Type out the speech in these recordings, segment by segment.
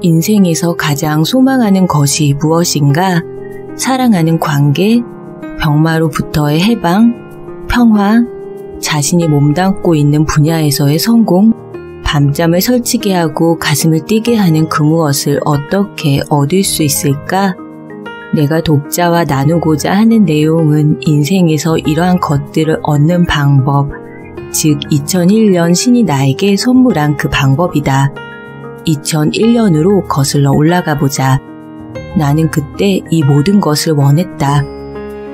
인생에서 가장 소망하는 것이 무엇인가? 사랑하는 관계, 병마로부터의 해방, 평화, 자신이 몸담고 있는 분야에서의 성공, 밤잠을 설치게 하고 가슴을 뛰게 하는 그 무엇을 어떻게 얻을 수 있을까? 내가 독자와 나누고자 하는 내용은 인생에서 이러한 것들을 얻는 방법, 즉 2001년 신이 나에게 선물한 그 방법이다. 2001년으로 거슬러 올라가 보자. 나는 그때 이 모든 것을 원했다.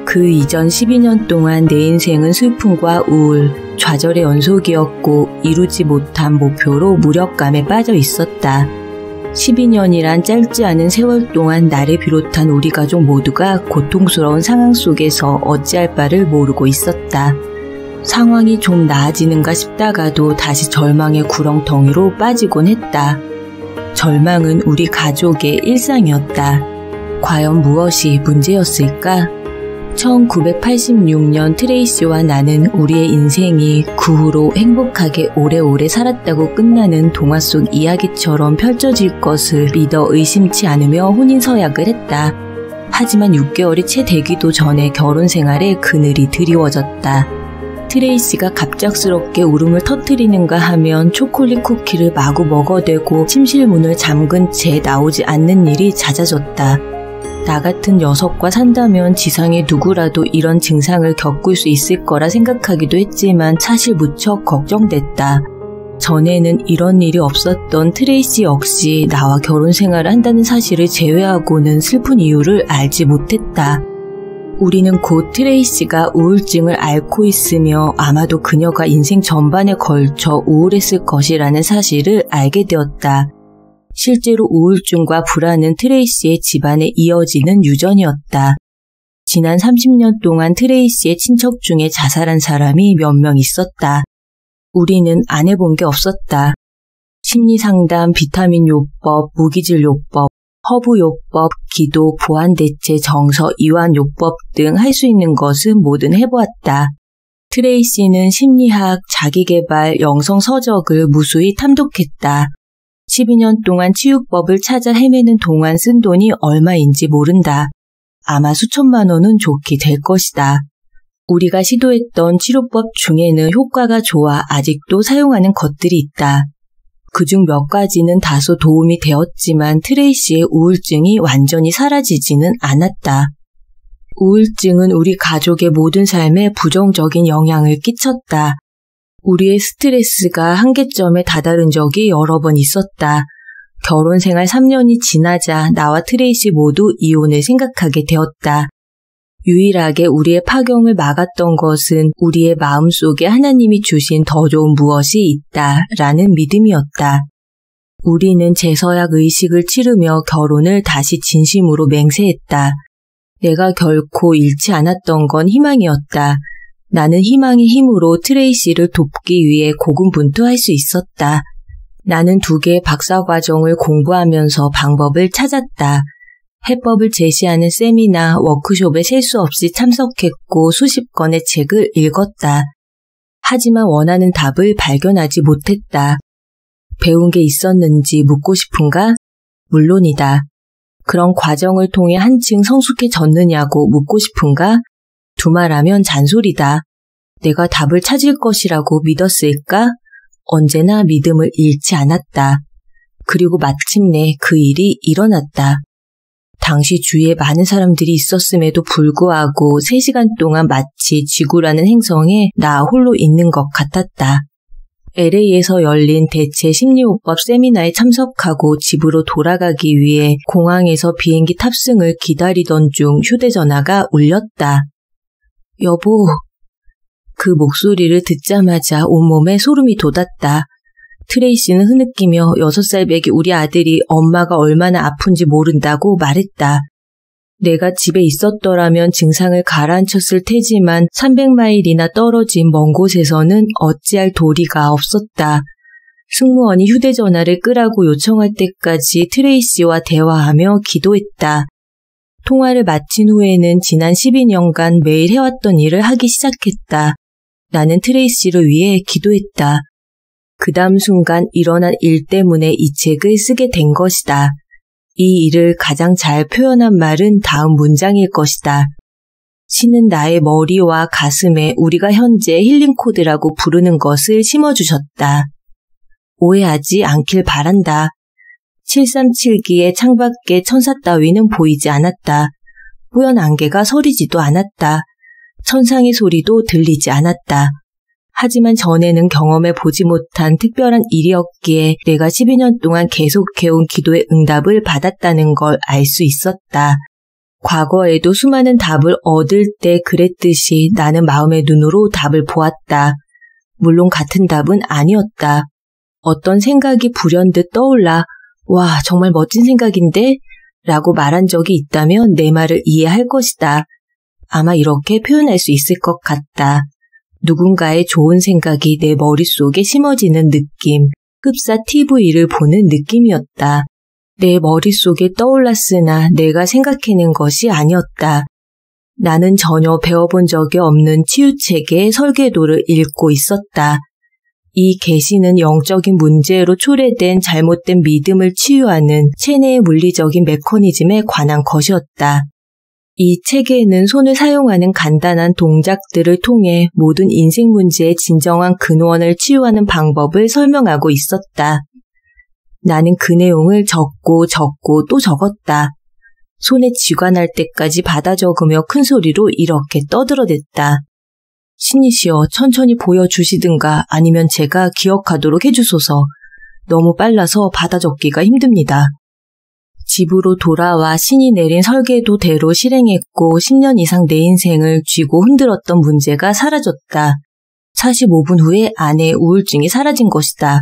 그 이전 12년 동안 내 인생은 슬픔과 우울, 좌절의 연속이었고 이루지 못한 목표로 무력감에 빠져 있었다. 12년이란 짧지 않은 세월 동안 나를 비롯한 우리 가족 모두가 고통스러운 상황 속에서 어찌할 바를 모르고 있었다. 상황이 좀 나아지는가 싶다가도 다시 절망의 구렁텅이로 빠지곤 했다. 절망은 우리 가족의 일상이었다. 과연 무엇이 문제였을까? 1986년 트레이시와 나는 우리의 인생이 그 후로 행복하게 오래오래 살았다고 끝나는 동화 속 이야기처럼 펼쳐질 것을 믿어 의심치 않으며 혼인서약을 했다. 하지만 6개월이 채 되기도 전에 결혼 생활에 그늘이 드리워졌다. 트레이시가 갑작스럽게 울음을 터뜨리는가 하면 초콜릿 쿠키를 마구 먹어대고 침실문을 잠근 채 나오지 않는 일이 잦아졌다. 나 같은 녀석과 산다면 지상의 누구라도 이런 증상을 겪을 수 있을 거라 생각하기도 했지만 사실 무척 걱정됐다. 전에는 이런 일이 없었던 트레이시 역시 나와 결혼 생활을 한다는 사실을 제외하고는 슬픈 이유를 알지 못했다. 우리는 곧 트레이시가 우울증을 앓고 있으며 아마도 그녀가 인생 전반에 걸쳐 우울했을 것이라는 사실을 알게 되었다. 실제로 우울증과 불안은 트레이시의 집안에 이어지는 유전이었다. 지난 30년 동안 트레이시의 친척 중에 자살한 사람이 몇 명 있었다. 우리는 안 해본 게 없었다. 심리상담, 비타민 요법, 무기질 요법, 허브 요법, 기도, 보완대체, 정서, 이완 요법 등 할 수 있는 것은 뭐든 해보았다. 트레이시는 심리학, 자기개발, 영성 서적을 무수히 탐독했다. 12년 동안 치유법을 찾아 헤매는 동안 쓴 돈이 얼마인지 모른다. 아마 수천만 원은 좋게 될 것이다. 우리가 시도했던 치료법 중에는 효과가 좋아 아직도 사용하는 것들이 있다. 그중 몇 가지는 다소 도움이 되었지만 트레이시의 우울증이 완전히 사라지지는 않았다. 우울증은 우리 가족의 모든 삶에 부정적인 영향을 끼쳤다. 우리의 스트레스가 한계점에 다다른 적이 여러 번 있었다. 결혼 생활 3년이 지나자 나와 트레이시 모두 이혼을 생각하게 되었다. 유일하게 우리의 파경을 막았던 것은 우리의 마음속에 하나님이 주신 더 좋은 무엇이 있다라는 믿음이었다. 우리는 제서약 의식을 치르며 결혼을 다시 진심으로 맹세했다. 내가 결코 잃지 않았던 건 희망이었다. 나는 희망의 힘으로 트레이시를 돕기 위해 고군분투할 수 있었다. 나는 2개의 박사과정을 공부하면서 방법을 찾았다. 해법을 제시하는 세미나, 워크숍에 셀 수 없이 참석했고 수십 권의 책을 읽었다. 하지만 원하는 답을 발견하지 못했다. 배운 게 있었는지 묻고 싶은가? 물론이다. 그런 과정을 통해 한층 성숙해졌느냐고 묻고 싶은가? 두말하면 잔소리다. 내가 답을 찾을 것이라고 믿었을까? 언제나 믿음을 잃지 않았다. 그리고 마침내 그 일이 일어났다. 당시 주위에 많은 사람들이 있었음에도 불구하고 3시간 동안 마치 지구라는 행성에 나 홀로 있는 것 같았다. LA에서 열린 대체 심리요법 세미나에 참석하고 집으로 돌아가기 위해 공항에서 비행기 탑승을 기다리던 중 휴대전화가 울렸다. 여보. 그 목소리를 듣자마자 온몸에 소름이 돋았다. 트레이시는 흐느끼며 6살 배기 우리 아들이 엄마가 얼마나 아픈지 모른다고 말했다. 내가 집에 있었더라면 증상을 가라앉혔을 테지만 300마일이나 떨어진 먼 곳에서는 어찌할 도리가 없었다. 승무원이 휴대전화를 끄라고 요청할 때까지 트레이시와 대화하며 기도했다. 통화를 마친 후에는 지난 12년간 매일 해왔던 일을 하기 시작했다. 나는 트레이시를 위해 기도했다. 그 다음 순간 일어난 일 때문에 이 책을 쓰게 된 것이다. 이 일을 가장 잘 표현한 말은 다음 문장일 것이다. 신은 나의 머리와 가슴에 우리가 현재 힐링 코드라고 부르는 것을 심어주셨다. 오해하지 않길 바란다. 737기의 창밖에 천사 따위는 보이지 않았다. 뿌연 안개가 서리지도 않았다. 천상의 소리도 들리지 않았다. 하지만 전에는 경험해 보지 못한 특별한 일이었기에 내가 12년 동안 계속해온 기도의 응답을 받았다는 걸 알 수 있었다. 과거에도 수많은 답을 얻을 때 그랬듯이 나는 마음의 눈으로 답을 보았다. 물론 같은 답은 아니었다. 어떤 생각이 불현듯 떠올라 와, 정말 멋진 생각인데? 라고 말한 적이 있다면 내 말을 이해할 것이다. 아마 이렇게 표현할 수 있을 것 같다. 누군가의 좋은 생각이 내 머릿속에 심어지는 느낌, 흡사 TV를 보는 느낌이었다. 내 머릿속에 떠올랐으나 내가 생각해낸 것이 아니었다. 나는 전혀 배워본 적이 없는 치유책의 설계도를 읽고 있었다. 이 계시는 영적인 문제로 초래된 잘못된 믿음을 치유하는 체내의 물리적인 메커니즘에 관한 것이었다. 이 책에는 손을 사용하는 간단한 동작들을 통해 모든 인생 문제의 진정한 근원을 치유하는 방법을 설명하고 있었다. 나는 그 내용을 적고 또 적었다. 손에 쥐가 날 때까지 받아 적으며 큰 소리로 이렇게 떠들어댔다. 신이시여 천천히 보여주시든가 아니면 제가 기억하도록 해주소서. 너무 빨라서 받아 적기가 힘듭니다. 집으로 돌아와 신이 내린 설계도대로 실행했고 10년 이상 내 인생을 쥐고 흔들었던 문제가 사라졌다. 45분 후에 아내의 우울증이 사라진 것이다.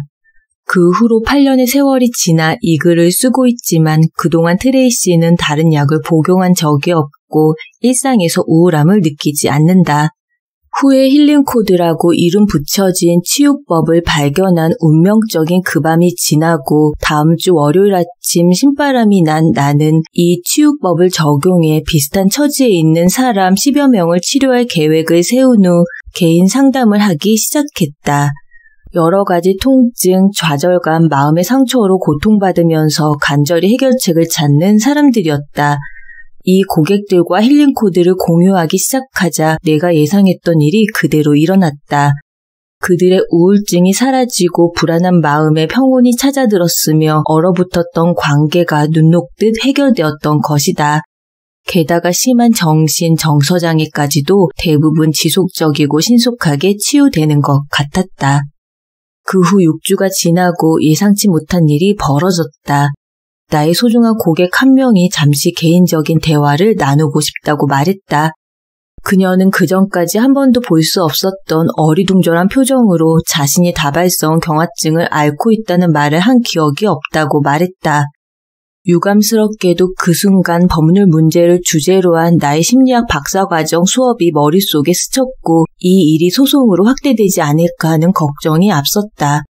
그 후로 8년의 세월이 지나 이 글을 쓰고 있지만 그동안 트레이시는 다른 약을 복용한 적이 없고 일상에서 우울함을 느끼지 않는다. 후에 힐링 코드라고 이름 붙여진 치유법을 발견한 운명적인 그 밤이 지나고 다음 주 월요일 아침 신바람이 난 나는 이 치유법을 적용해 비슷한 처지에 있는 사람 10여 명을 치료할 계획을 세운 후 개인 상담을 하기 시작했다. 여러 가지 통증, 좌절감, 마음의 상처로 고통받으면서 간절히 해결책을 찾는 사람들이었다. 이 고객들과 힐링 코드를 공유하기 시작하자 내가 예상했던 일이 그대로 일어났다. 그들의 우울증이 사라지고 불안한 마음에 평온이 찾아들었으며 얼어붙었던 관계가 눈 녹듯 해결되었던 것이다. 게다가 심한 정신, 정서장애까지도 대부분 지속적이고 신속하게 치유되는 것 같았다. 그 후 6주가 지나고 예상치 못한 일이 벌어졌다. 나의 소중한 고객 한 명이 잠시 개인적인 대화를 나누고 싶다고 말했다. 그녀는 그전까지 한 번도 볼 수 없었던 어리둥절한 표정으로 자신이 다발성 경화증을 앓고 있다는 말을 한 기억이 없다고 말했다. 유감스럽게도 그 순간 법률 문제를 주제로 한 나의 심리학 박사과정 수업이 머릿속에 스쳤고 이 일이 소송으로 확대되지 않을까 하는 걱정이 앞섰다.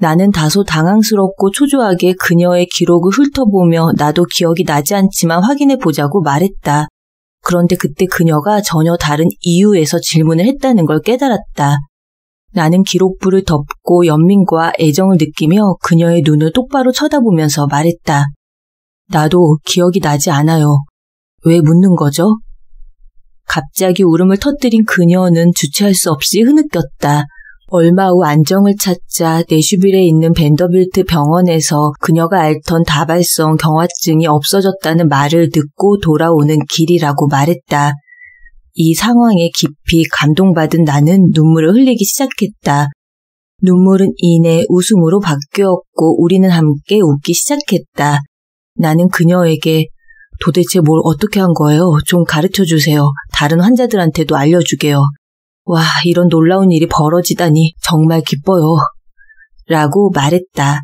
나는 다소 당황스럽고 초조하게 그녀의 기록을 훑어보며 나도 기억이 나지 않지만 확인해보자고 말했다. 그런데 그때 그녀가 전혀 다른 이유에서 질문을 했다는 걸 깨달았다. 나는 기록부를 덮고 연민과 애정을 느끼며 그녀의 눈을 똑바로 쳐다보면서 말했다. 나도 기억이 나지 않아요. 왜 묻는 거죠? 갑자기 울음을 터뜨린 그녀는 주체할 수 없이 흐느꼈다. 얼마 후 안정을 찾자 내슈빌에 있는 벤더빌트 병원에서 그녀가 앓던 다발성 경화증이 없어졌다는 말을 듣고 돌아오는 길이라고 말했다. 이 상황에 깊이 감동받은 나는 눈물을 흘리기 시작했다. 눈물은 이내 웃음으로 바뀌었고 우리는 함께 웃기 시작했다. 나는 그녀에게 도대체 뭘 어떻게 한 거예요? 좀 가르쳐주세요. 다른 환자들한테도 알려주게요. 와, 이런 놀라운 일이 벌어지다니 정말 기뻐요. 라고 말했다.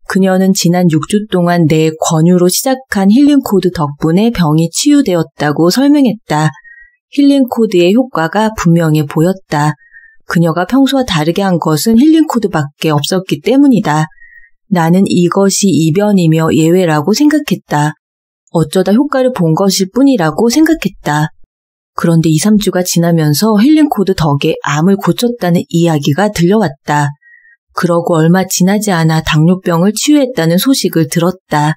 그녀는 지난 6주 동안 내 권유로 시작한 힐링 코드 덕분에 병이 치유되었다고 설명했다. 힐링 코드의 효과가 분명해 보였다. 그녀가 평소와 다르게 한 것은 힐링 코드밖에 없었기 때문이다. 나는 이것이 이변이며 예외라고 생각했다. 어쩌다 효과를 본 것일 뿐이라고 생각했다. 그런데 2, 3주가 지나면서 힐링 코드 덕에 암을 고쳤다는 이야기가 들려왔다. 그러고 얼마 지나지 않아 당뇨병을 치유했다는 소식을 들었다.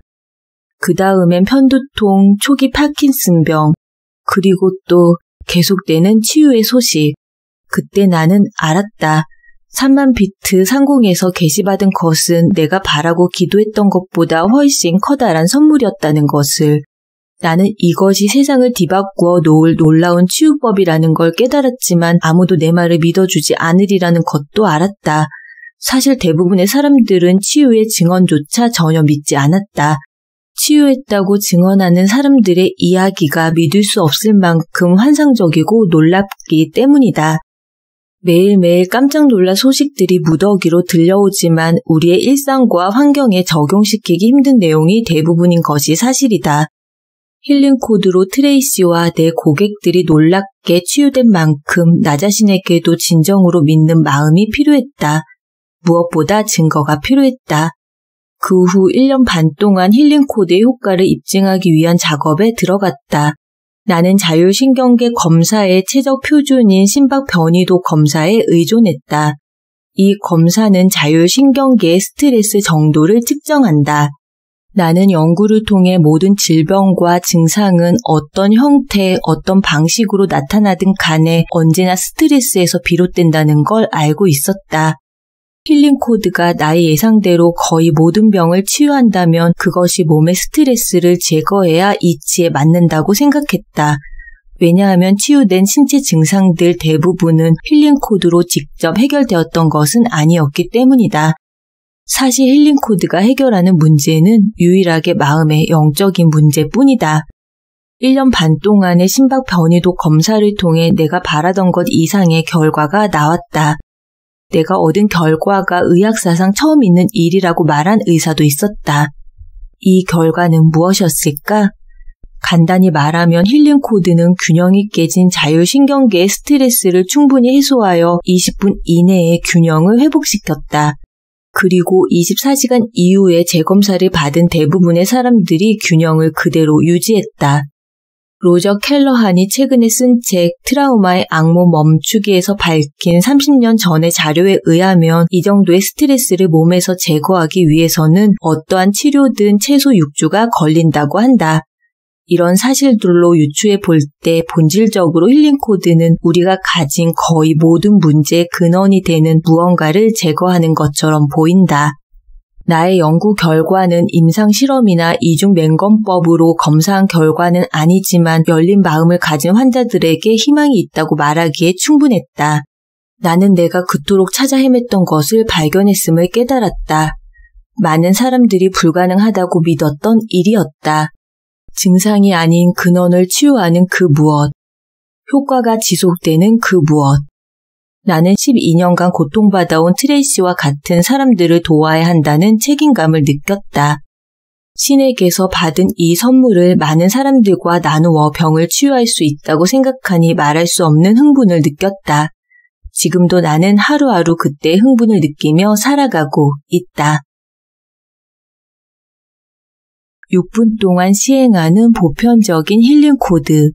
그 다음엔 편두통, 초기 파킨슨병, 그리고 또 계속되는 치유의 소식. 그때 나는 알았다. 3만 비트 상공에서 게시받은 것은 내가 바라고 기도했던 것보다 훨씬 커다란 선물이었다는 것을. 나는 이것이 세상을 뒤바꾸어 놓을 놀라운 치유법이라는 걸 깨달았지만 아무도 내 말을 믿어주지 않으리라는 것도 알았다. 사실 대부분의 사람들은 치유의 증언조차 전혀 믿지 않았다. 치유했다고 증언하는 사람들의 이야기가 믿을 수 없을 만큼 환상적이고 놀랍기 때문이다. 매일매일 깜짝 놀랄 소식들이 무더기로 들려오지만 우리의 일상과 환경에 적용시키기 힘든 내용이 대부분인 것이 사실이다. 힐링 코드로 트레이시와 내 고객들이 놀랍게 치유된 만큼 나 자신에게도 진정으로 믿는 마음이 필요했다. 무엇보다 증거가 필요했다. 그 후 1년 반 동안 힐링 코드의 효과를 입증하기 위한 작업에 들어갔다. 나는 자율신경계 검사의 최적 표준인 심박 변이도 검사에 의존했다. 이 검사는 자율신경계의 스트레스 정도를 측정한다. 나는 연구를 통해 모든 질병과 증상은 어떤 형태, 어떤 방식으로 나타나든 간에 언제나 스트레스에서 비롯된다는 걸 알고 있었다. 힐링 코드가 나의 예상대로 거의 모든 병을 치유한다면 그것이 몸의 스트레스를 제거해야 이치에 맞는다고 생각했다. 왜냐하면 치유된 신체 증상들 대부분은 힐링 코드로 직접 해결되었던 것은 아니었기 때문이다. 사실 힐링 코드가 해결하는 문제는 유일하게 마음의 영적인 문제뿐이다. 1년 반 동안의 심박 변이도 검사를 통해 내가 바라던 것 이상의 결과가 나왔다. 내가 얻은 결과가 의학사상 처음 있는 일이라고 말한 의사도 있었다. 이 결과는 무엇이었을까? 간단히 말하면 힐링 코드는 균형이 깨진 자율신경계의 스트레스를 충분히 해소하여 20분 이내에 균형을 회복시켰다. 그리고 24시간 이후에 재검사를 받은 대부분의 사람들이 균형을 그대로 유지했다. 로저 켈러한이 최근에 쓴 책 트라우마의 악몽 멈추기에서 밝힌 30년 전의 자료에 의하면 이 정도의 스트레스를 몸에서 제거하기 위해서는 어떠한 치료든 최소 6주가 걸린다고 한다. 이런 사실들로 유추해 볼 때 본질적으로 힐링 코드는 우리가 가진 거의 모든 문제의 근원이 되는 무언가를 제거하는 것처럼 보인다. 나의 연구 결과는 임상실험이나 이중맹검법으로 검사한 결과는 아니지만 열린 마음을 가진 환자들에게 희망이 있다고 말하기에 충분했다. 나는 내가 그토록 찾아 헤맸던 것을 발견했음을 깨달았다. 많은 사람들이 불가능하다고 믿었던 일이었다. 증상이 아닌 근원을 치유하는 그 무엇, 효과가 지속되는 그 무엇. 나는 12년간 고통받아온 트레이시와 같은 사람들을 도와야 한다는 책임감을 느꼈다. 신에게서 받은 이 선물을 많은 사람들과 나누어 병을 치유할 수 있다고 생각하니 말할 수 없는 흥분을 느꼈다. 지금도 나는 하루하루 그때의 흥분을 느끼며 살아가고 있다. 6분 동안 시행하는 보편적인 힐링 코드.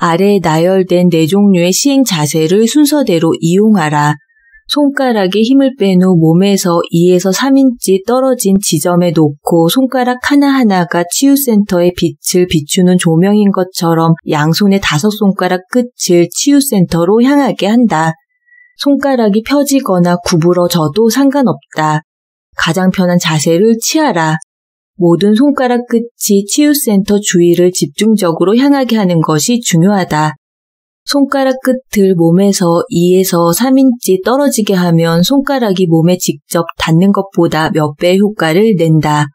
아래에 나열된 4종류의 시행 자세를 순서대로 이용하라. 손가락에 힘을 뺀 후 몸에서 2에서 3인치 떨어진 지점에 놓고 손가락 하나하나가 치유센터의 빛을 비추는 조명인 것처럼 양손의 5손가락 끝을 치유센터로 향하게 한다. 손가락이 펴지거나 구부러져도 상관없다. 가장 편한 자세를 취하라. 모든 손가락 끝이 치유센터 주위를 집중적으로 향하게 하는 것이 중요하다. 손가락 끝을 몸에서 2에서 3인치 떨어지게 하면 손가락이 몸에 직접 닿는 것보다 몇 배의 효과를 낸다.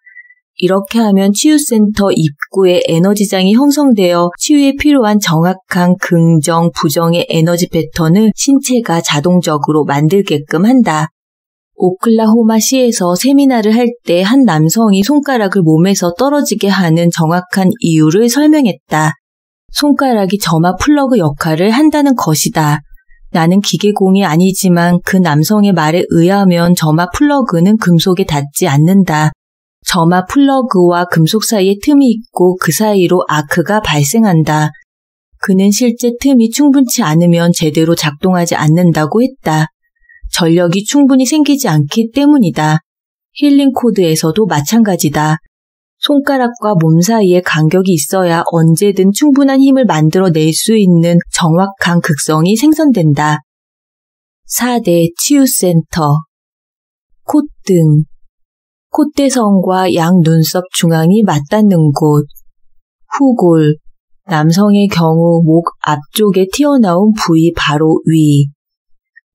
이렇게 하면 치유센터 입구에 에너지장이 형성되어 치유에 필요한 정확한 긍정, 부정의 에너지 패턴을 신체가 자동적으로 만들게끔 한다. 오클라호마시에서 세미나를 할 때 한 남성이 손가락을 몸에서 떨어지게 하는 정확한 이유를 설명했다. 손가락이 점화 플러그 역할을 한다는 것이다. 나는 기계공이 아니지만 그 남성의 말에 의하면 점화 플러그는 금속에 닿지 않는다. 점화 플러그와 금속 사이에 틈이 있고 그 사이로 아크가 발생한다. 그는 실제 틈이 충분치 않으면 제대로 작동하지 않는다고 했다. 전력이 충분히 생기지 않기 때문이다. 힐링 코드에서도 마찬가지다. 손가락과 몸 사이에 간격이 있어야 언제든 충분한 힘을 만들어낼 수 있는 정확한 극성이 생성된다. 4대 치유센터. 콧등. 콧대성과 양 눈썹 중앙이 맞닿는 곳. 후골. 남성의 경우 목 앞쪽에 튀어나온 부위 바로 위.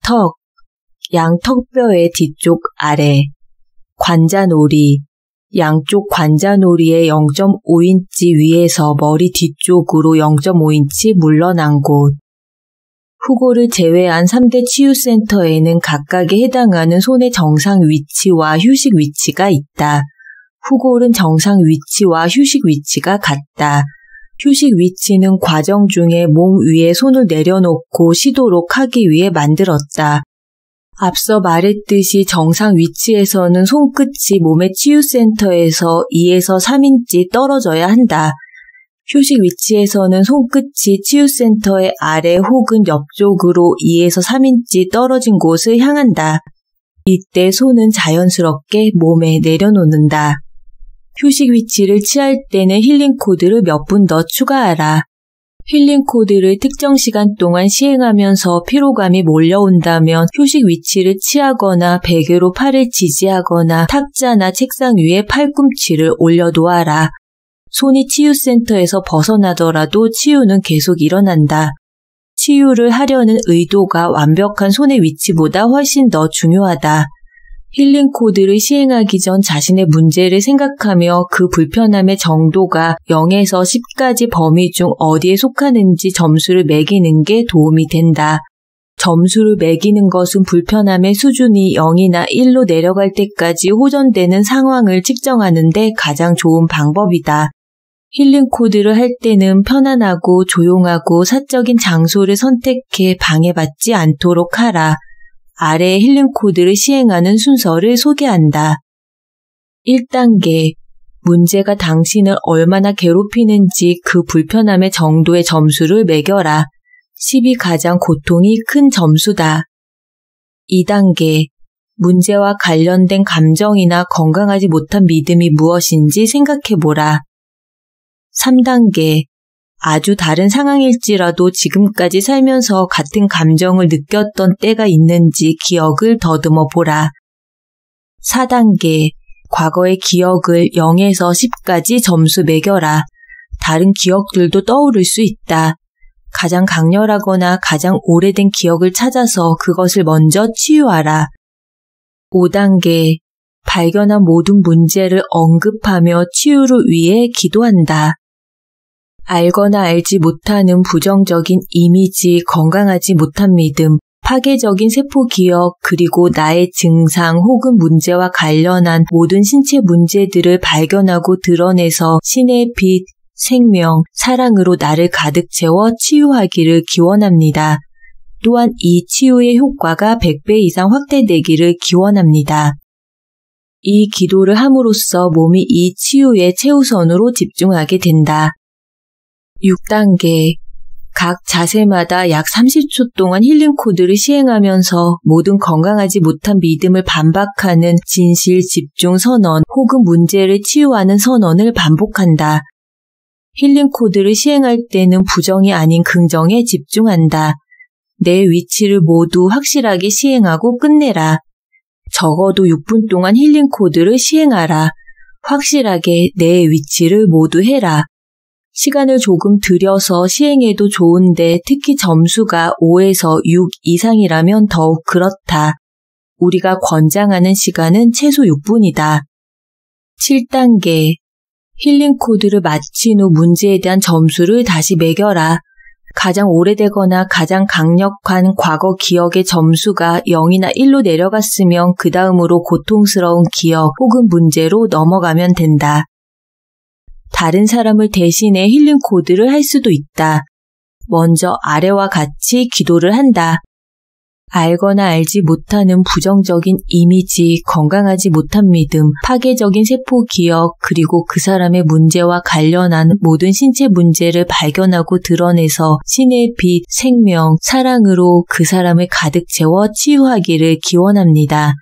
턱. 양 턱뼈의 뒤쪽 아래. 관자놀이. 양쪽 관자놀이의 0.5인치 위에서 머리 뒤쪽으로 0.5인치 물러난 곳. 후골을 제외한 3대 치유센터에는 각각에 해당하는 손의 정상 위치와 휴식 위치가 있다. 후골은 정상 위치와 휴식 위치가 같다. 휴식 위치는 과정 중에 몸 위에 손을 내려놓고 쉬도록 하기 위해 만들었다. 앞서 말했듯이 정상 위치에서는 손끝이 몸의 치유센터에서 2에서 3인치 떨어져야 한다. 휴식 위치에서는 손끝이 치유센터의 아래 혹은 옆쪽으로 2에서 3인치 떨어진 곳을 향한다. 이때 손은 자연스럽게 몸에 내려놓는다. 휴식 위치를 취할 때는 힐링 코드를 몇 분 더 추가하라. 힐링 코드를 특정 시간 동안 시행하면서 피로감이 몰려온다면 휴식 위치를 취하거나 베개로 팔을 지지하거나 탁자나 책상 위에 팔꿈치를 올려놓아라. 손이 치유센터에서 벗어나더라도 치유는 계속 일어난다. 치유를 하려는 의도가 완벽한 손의 위치보다 훨씬 더 중요하다. 힐링 코드를 시행하기 전 자신의 문제를 생각하며 그 불편함의 정도가 0에서 10까지 범위 중 어디에 속하는지 점수를 매기는 게 도움이 된다. 점수를 매기는 것은 불편함의 수준이 0이나 1로 내려갈 때까지 호전되는 상황을 측정하는 데 가장 좋은 방법이다. 힐링 코드를 할 때는 편안하고 조용하고 사적인 장소를 선택해 방해받지 않도록 하라. 아래 힐링 코드를 시행하는 순서를 소개한다. 1단계. 문제가 당신을 얼마나 괴롭히는지 그 불편함의 정도의 점수를 매겨라. 10이 가장 고통이 큰 점수다. 2단계. 문제와 관련된 감정이나 건강하지 못한 믿음이 무엇인지 생각해보라. 3단계. 아주 다른 상황일지라도 지금까지 살면서 같은 감정을 느꼈던 때가 있는지 기억을 더듬어 보라. 4단계. 과거의 기억을 0에서 10까지 점수 매겨라. 다른 기억들도 떠오를 수 있다. 가장 강렬하거나 가장 오래된 기억을 찾아서 그것을 먼저 치유하라. 5단계. 발견한 모든 문제를 언급하며 치유를 위해 기도한다. 알거나 알지 못하는 부정적인 이미지, 건강하지 못한 믿음, 파괴적인 세포 기억, 그리고 나의 증상 혹은 문제와 관련한 모든 신체 문제들을 발견하고 드러내서 신의 빛, 생명, 사랑으로 나를 가득 채워 치유하기를 기원합니다. 또한 이 치유의 효과가 100배 이상 확대되기를 기원합니다. 이 기도를 함으로써 몸이 이 치유의 최우선으로 집중하게 된다. 6단계. 각 자세마다 약 30초 동안 힐링 코드를 시행하면서 모든 건강하지 못한 믿음을 반박하는 진실 집중 선언 혹은 문제를 치유하는 선언을 반복한다. 힐링 코드를 시행할 때는 부정이 아닌 긍정에 집중한다. 내 위치를 모두 확실하게 시행하고 끝내라. 적어도 6분 동안 힐링 코드를 시행하라. 확실하게 내 위치를 모두 해라. 시간을 조금 들여서 시행해도 좋은데 특히 점수가 5에서 6 이상이라면 더욱 그렇다. 우리가 권장하는 시간은 최소 6분이다. 7단계. 힐링 코드를 마친 후 문제에 대한 점수를 다시 매겨라. 가장 오래되거나 가장 강력한 과거 기억의 점수가 0이나 1로 내려갔으면 그 다음으로 고통스러운 기억 혹은 문제로 넘어가면 된다. 다른 사람을 대신해 힐링 코드를 할 수도 있다. 먼저 아래와 같이 기도를 한다. 알거나 알지 못하는 부정적인 이미지, 건강하지 못한 믿음, 파괴적인 세포 기억, 그리고 그 사람의 문제와 관련한 모든 신체 문제를 발견하고 드러내서 신의 빛, 생명, 사랑으로 그 사람을 가득 채워 치유하기를 기원합니다.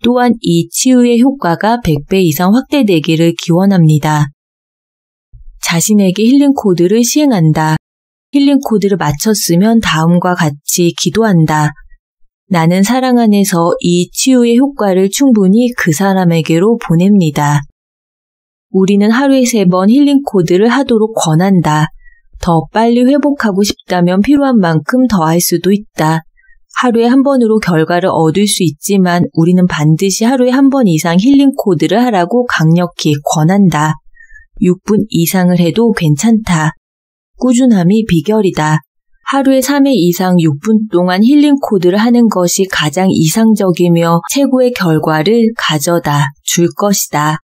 또한 이 치유의 효과가 100배 이상 확대되기를 기원합니다. 자신에게 힐링 코드를 시행한다. 힐링 코드를 맞췄으면 다음과 같이 기도한다. 나는 사랑 안에서 이 치유의 효과를 충분히 그 사람에게로 보냅니다. 우리는 하루에 3번 힐링 코드를 하도록 권한다. 더 빨리 회복하고 싶다면 필요한 만큼 더 할 수도 있다. 하루에 한 번으로 결과를 얻을 수 있지만 우리는 반드시 하루에 한 번 이상 힐링 코드를 하라고 강력히 권한다. 6분 이상을 해도 괜찮다. 꾸준함이 비결이다. 하루에 3회 이상 6분 동안 힐링 코드를 하는 것이 가장 이상적이며 최고의 결과를 가져다 줄 것이다.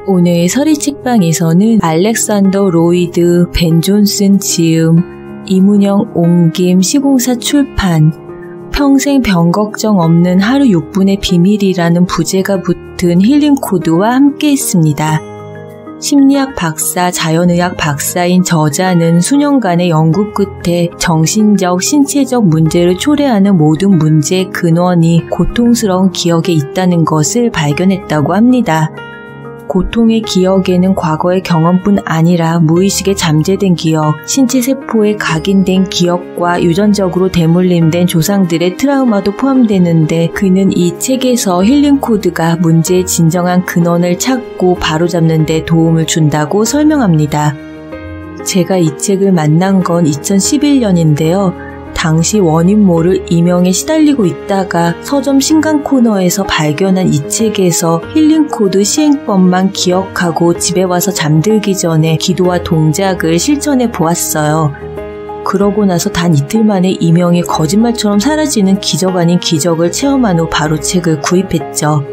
오늘 서리 책방에서는 알렉산더 로이드 벤 존슨 지음, 이문영 옹김 시공사 출판, 평생 병 걱정 없는 하루 6분의 비밀이라는 부제가 붙은 힐링 코드와 함께 했습니다. 심리학 박사, 자연의학 박사인 저자는 수년간의 연구 끝에 정신적, 신체적 문제를 초래하는 모든 문제의 근원이 고통스러운 기억에 있다는 것을 발견했다고 합니다. 고통의 기억에는 과거의 경험뿐 아니라 무의식에 잠재된 기억, 신체 세포에 각인된 기억과 유전적으로 대물림된 조상들의 트라우마도 포함되는데 그는 이 책에서 힐링 코드가 문제의 진정한 근원을 찾고 바로잡는 데 도움을 준다고 설명합니다. 제가 이 책을 만난 건 2011년인데요. 당시 원인 모를 이명에 시달리고 있다가 서점 신간 코너에서 발견한 이 책에서 힐링 코드 시행법만 기억하고 집에 와서 잠들기 전에 기도와 동작을 실천해 보았어요. 그러고 나서 단 이틀 만에 이명이 거짓말처럼 사라지는 기적 아닌 기적을 체험한 후 바로 책을 구입했죠.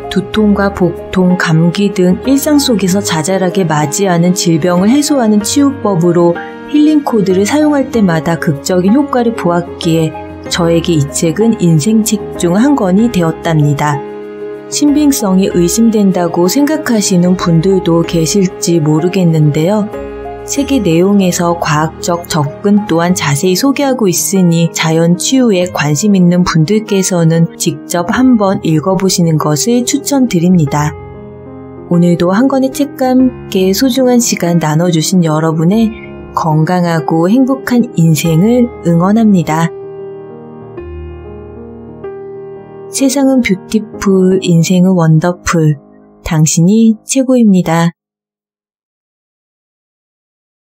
두통과 복통, 감기 등 일상 속에서 자잘하게 맞이하는 질병을 해소하는 치유법으로 힐링 코드를 사용할 때마다 극적인 효과를 보았기에 저에게 이 책은 인생책 중 한 권이 되었답니다. 신빙성이 의심된다고 생각하시는 분들도 계실지 모르겠는데요. 책의 내용에서 과학적 접근 또한 자세히 소개하고 있으니 자연 치유에 관심 있는 분들께서는 직접 한번 읽어보시는 것을 추천드립니다. 오늘도 한 권의 책과 함께 소중한 시간 나눠주신 여러분의 건강하고 행복한 인생을 응원합니다. 세상은 뷰티풀, 인생은 원더풀. 당신이 최고입니다.